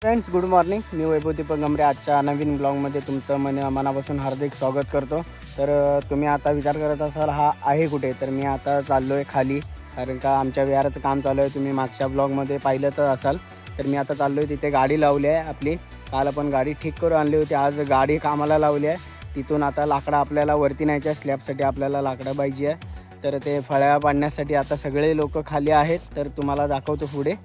Friends good morning. मी वैभव दीपक गमरे आजच्या नवीन ब्लॉगमध्ये तुमचं मनापासून हार्दिक स्वागत करतो. तर तुम्ही आता विचार करत असाल हा आहे कुठे, तर मी आता चाललो आहे खाली, कारण का आमच्या विहाराचं काम चालू आहे. तुम्ही मागच्या ब्लॉगमध्ये पाहिलं तर असाल. तर मी आता चाललो आहे तिथे. गाडी लावली आहे आपली, काल आपण गाडी ठीक करून आणली होती, आज गाडी कामाला लावली आहे. तिथून आता लाकडं आपल्याला वरती न्यायच्या, स्लॅबसाठी आपल्याला लाकडं पाहिजे आहे. तर ते फळ्या पाडण्यासाठी आता सगळे लोक खाली आहेत. तर तुम्हाला दाखवतो पुढे,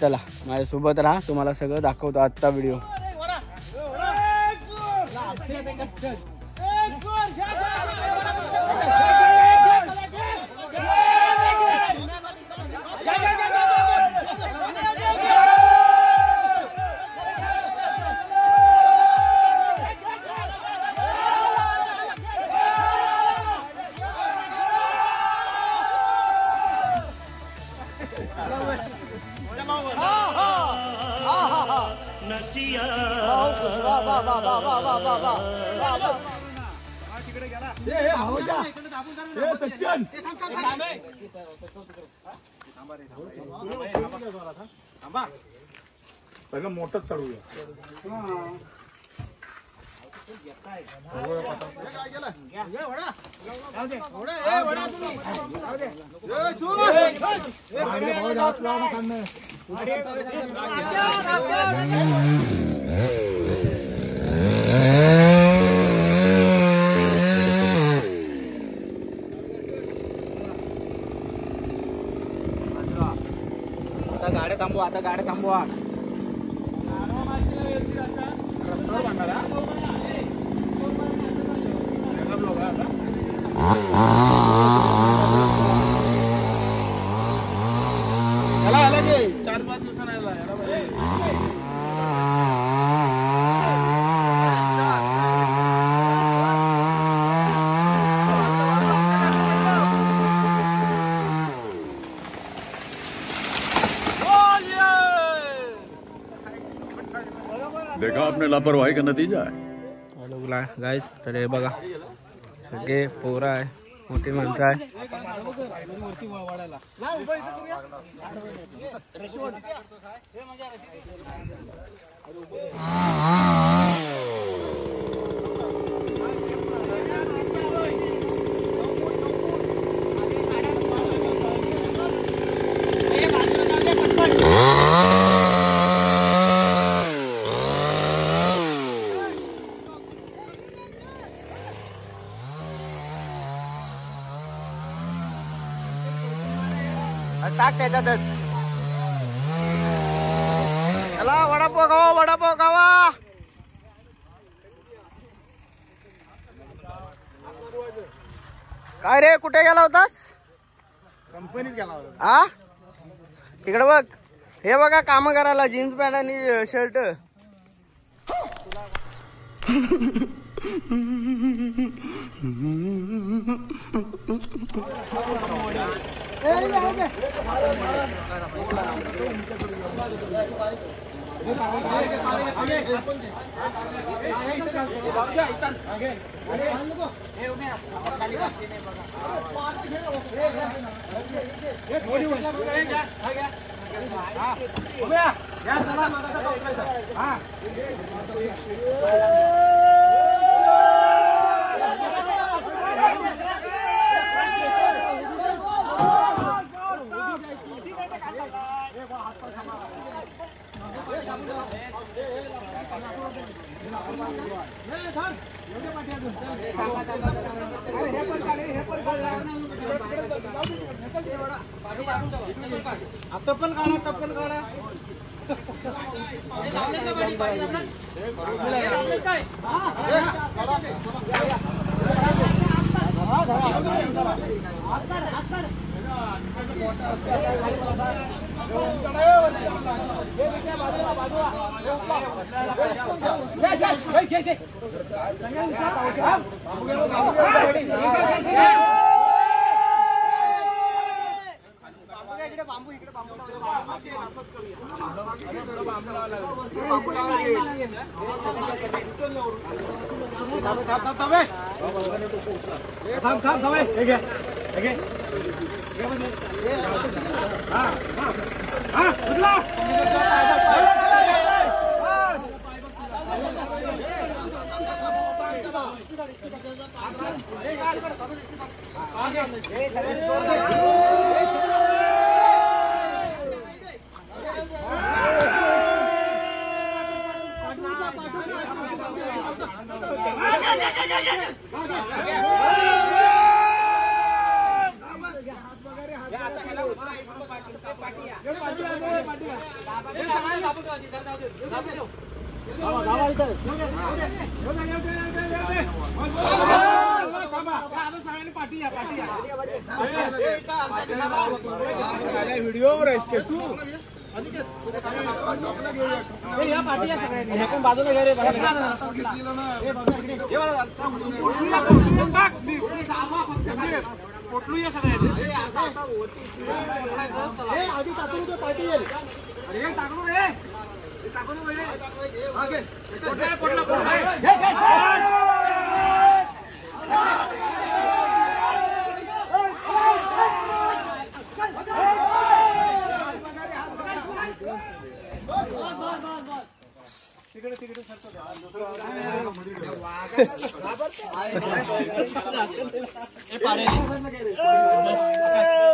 चला माझ्यासोबत राहा, तुम्हाला सगळं दाखवतो आजचा व्हिडिओ. पहिलं मोठंच चढूया. आता गाड्या थांबवा, आता गाड्या थांबवा. देखा आपने लापरवाही का नतीजा है. हॅलो गाइस, तर हे बघा सगळे पोरं आहे, मोठी माणसं आहे. टाक त्याच्यातच. चला वडापाव खावा, वडापाव खावा. काय रे, कुठे गेला होतास? कंपनीत गेला होता. हा, तिकडे बघ. हे बघा काम करायला, जीन्स पॅन्ट आणि शर्ट. तप्पल काढा, तप्पल काढा. थांब व्हिडिओवर आहेस का तू? बाजूला घे रे.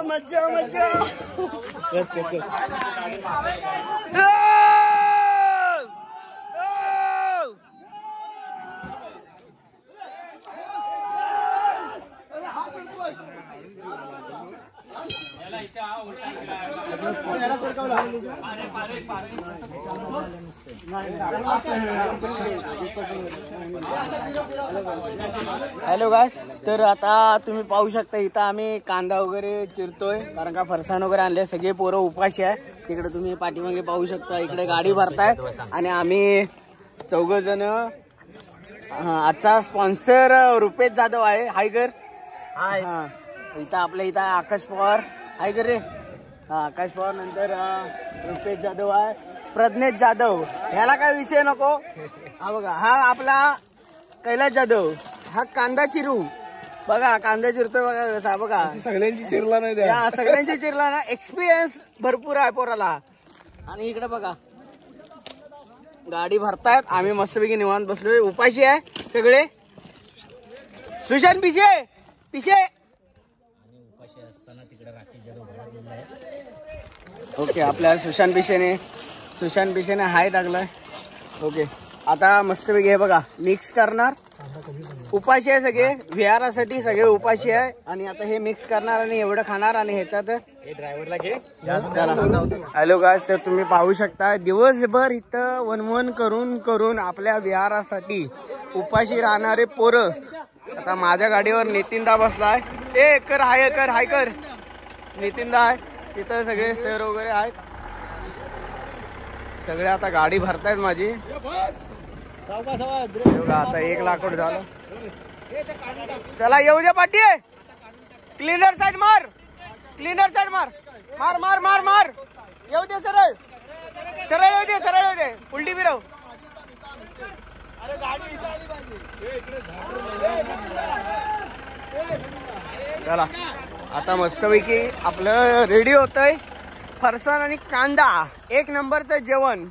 मज्जा मज्जा. हॅलो गाइस, तर आता तुम्ही पाहू शकता इथं आम्ही कांदा वगैरे चिरतोय, कारण का फरसाण वगैरे आणले. सगळे पोरं उपाशी आहे. तिकडे तुम्ही पाठीमागे पाहू शकता, इकडे गाडी भरतायत आणि आम्ही 4 जण. आजचा स्पॉन्सर रुपेश जाधव आहे. हाय कर. हा, इथं आपल्या इथं आकाश पवार हाय कर रे. हा, आकाश पवार, नंतर रुपेश जाधव आहे, प्रज्ञेश जाधव. ह्याला काय विषय नको. हा बघा, हा आपला कैलाश जाधव. हा कांदा चिरू बघा, कांदा चिरतोय बघा कसा. बघा सगळ्यांची चिरला नाही द्या. सगळ्यांची चिरला ना. एक्सपिरियन्स भरपूर आहे पोराला. आणि इकडे बघा गाडी भरतायत, आम्ही मस्तपैकी निवांत बसलोय. उपाशी आहे सगळे. सुशांत पिशे पिशे. ओके, आपल्या सुशांत पिशेने हाय टाकलाय. ओके, आता मस्तपैकी हे बघा मिक्स करणार. उपाशी आहे सगळे, विहारासाठी सगळे उपाशी आहे. आणि आता हे मिक्स करणार आणि एवढं खाणार. आणि ह्याच्यात हे ड्रायव्हरला घे. चला. हॅलो गाइस, तर तुम्ही पाहू शकता दिवसभर इथं वनवन करून आपल्या विहारासाठी उपाशी राहणारे पोरं. आता माझ्या गाडीवर नितीनदा बसलाय. ए कर हाय कर. नितीनदा आहे तिथं. सगळे सर वगैरे आहेत सगळे. आता गाडी भरतायत माझी. आता 1 लाकूड झालं. चला येऊ दे पाठी. क्लीनर साइड मार. मार. येऊ दे सरळ येऊ दे. उलटी फिरव. चला, आता मस्तपैकी आपलं रेडी होतंय. फरसाण आणि कांदा, 1 नंबरचं जेवण.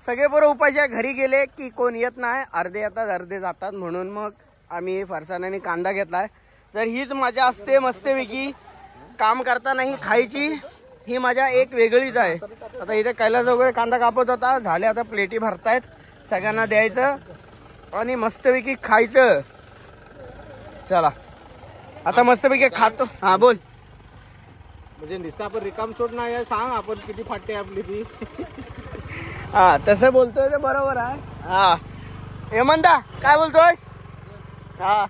सगळे पोरं उपाशी घरी गेले की कोण येत नाही. अर्धे येतात अर्धे जातात. म्हणून मग आम्ही फरसाण आणि कांदा घेतलाय. तर हीच मजा असते मस्तपैकी काम करताना. ही खायची ही मजा एक वेगळीच आहे. आता इथे कैलास वगैरे कांदा कापत होता. झाले, आता प्लेटी भरतायत. सगळ्यांना द्यायचं आणि मस्तपैकी खायचं. चला आता मस्तपैकी खातो. हा बोल. म्हणजे नुसतं आपण रिकाम सोड नाही सांग, आपण किती फाटे आपली ती. हा, तसं बोलतोय ते बरोबर आहे. हा, हेमंता काय बोलतोय? हा,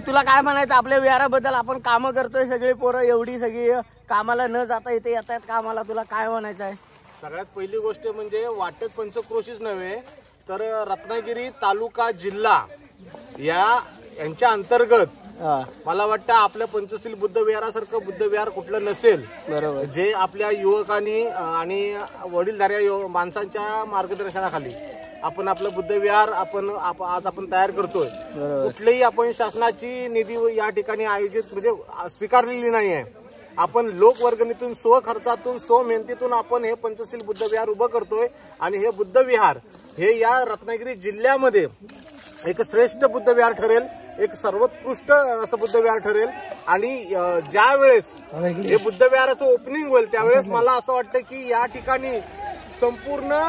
तुला काय म्हणायचं आपल्या विहाराबद्दल? आपण कामं करतोय सगळे पोरं, एवढी सगळी कामाला न जाता इथे येत आहेत कामाला. तुला काय म्हणायचं आहे? सगळ्यात पहिली गोष्ट म्हणजे वाटेत पंचक्रोशीच नव्हे तर रत्नागिरी तालुका जिल्हा यांच्या अंतर्गत मला वाटतं आपल्या पंचशील बुद्ध विहारासारखं बुद्ध विहार कुठलं नसेल. बरोबर. जे आपल्या युवकांनी आणि वडीलधाऱ्या माणसांच्या मार्गदर्शनाखाली आपण आपलं बुद्ध विहार आज आपण तयार करतोय. कुठलीही आपण शासनाची निधी या ठिकाणी आयोजित म्हणजे स्वीकारलेली नाही आहे. आपण लोकवर्गणीतून स्वखर्चातून स्वमेहनतीतून आपण हे पंचशील बुद्ध विहार उभं करतोय. आणि हे बुद्ध विहार हे या रत्नागिरी जिल्ह्यामध्ये एक श्रेष्ठ बुद्ध विहार ठरेल, एक सर्वोत्कृष्ट असं बुद्ध विहार ठरेल. आणि ज्या वेळेस हे बुद्ध विहाराचं ओपनिंग होईल त्यावेळेस मला असं वाटतं की या ठिकाणी संपूर्ण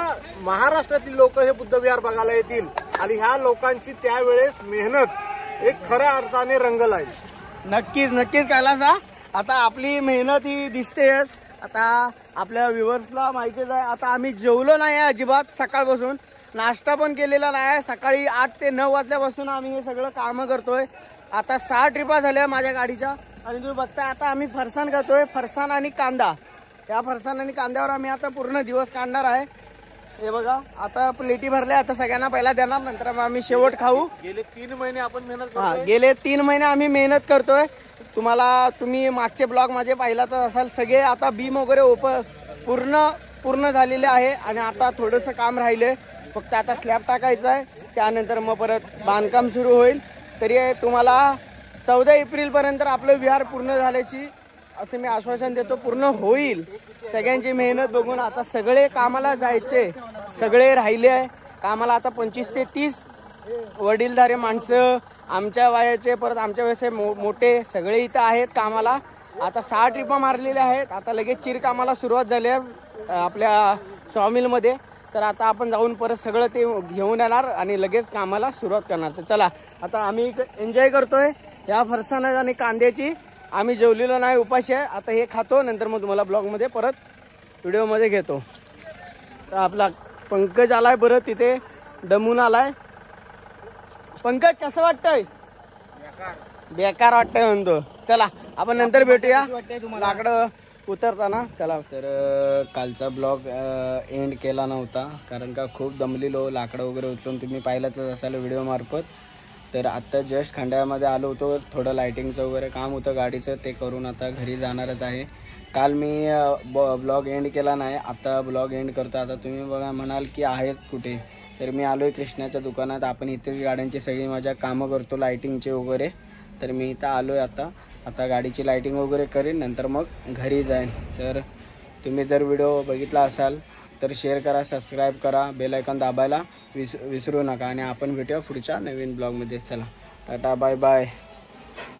महाराष्ट्रातील लोक हे बुद्ध विहार बघायला येतील. आणि ह्या लोकांची त्यावेळेस मेहनत एक खऱ्या अर्थाने रंग लाईल. नक्कीच कैलासा. आता आपली मेहनत ही दिसते. आता आपल्या व्ह्युअर्सला माहितीच आहे, आता आम्ही जेवलो नाही आहे अजिबात सकाळपासून, नाश्ता पण केलेला नाही आहे. सकाळी 8 ते 9 वाजल्यापासून आम्ही हे सगळं कामं करतोय. आता 6 ट्रिपा झाल्या माझ्या गाडीच्या आणि तुम्ही बघताय आता आम्ही फरसाण खातोय, फरसाण आणि कांदा. या फरसाण आणि कांद्यावर आम्ही आता पूर्ण दिवस काढणार आहे. हे बघा आता प्लेटी भरल्या, आता सगळ्यांना पहिला देणार, नंतर मग आम्ही शेवट खाऊ. गेले 3 महिने आपण मेहनत हा, करतोय. गेले 3 महिने आम्ही मेहनत करतोय. तुम्ही मागचे ब्लॉग माझे पाहिला तर असाल, सगळे आता बीम वगैरे पूर्ण झालेले आहे आणि आता थोडंसं काम राहिले, फक्त आता स्लॅब टाकायचा आहे. त्यानंतर मग परत बांधकाम सुरू होईल. तरी तुम्हाला 14 एप्रिलपर्यंत आपलं विहार पूर्ण झाल्याची असं मी आश्वासन देतो. पूर्ण होईल. सगळ्यांची मेहनत बघून आता सगळे कामाला जायचे, सगळे राहिले आहे कामाला. आता 25 ते 30 वडीलधारे माणसं, आमच्या वयाचे, परत आमच्या वयाचे मोठे सगळे इथं आहेत कामाला. आता 6 ट्रिपा मारलेल्या आहेत. आता लगेच चिरकामाला सुरुवात झाली आहे आपल्या सॉमिलमध्ये. तर आता आपण जाऊन परत सगळं ते घेऊन येणार आणि लगेच कामाला सुरुवात करणार. तर चला आता आम्ही एन्जॉय करतोय या फरसाण आणि कांद्याची. आम्ही जेवलेलो नाही, उपाशी आहे. आता हे खातो, नंतर मग तुम्हाला ब्लॉगमध्ये परत व्हिडिओमध्ये घेतो. तर आपला पंकज आलाय परत तिथे दमून आलाय. पंकज कसं वाटतंय? बेकार वाटतंय म्हणतो. चला आपण नंतर भेटूया लाकडं उतरताना. चला तर कालचा ब्लॉग एंड केला नव्हता कारण का खूप दमलेलो, लाकडं वगैरे उचलून तुम्ही पाहिलंच असाल व्हिडिओ मार्फत. तर आत्ता जस्ट खंडाळ्यामध्ये आलो होतो, थोडं लायटिंगचं वगैरे काम होतं गाडीचं, ते करून आता घरी जाणारच आहे. काल मी ब्लॉग एंड केला नाही, आता ब्लॉग एंड करतो. आता तुम्ही बघा म्हणाल की आहेत कुठे, तर मी आलो आहे कृष्णाच्या दुकानात. आपण इथेच गाड्यांची सगळी माझ्या कामं करतो लायटिंगचे वगैरे. तर मी इथं आलो आहे आता गाडीची लायटिंग वगैरे करेन, नंतर मग घरी जाईन. तर तुम्ही जर व्हिडिओ बघितला असाल तर शेअर करा, सबस्क्राईब करा, बेल आयकॉन दाबायला विसरू नका. आणि आपण भेटूया पुढच्या नवीन ब्लॉगमध्ये. चला टाटा, बाय बाय.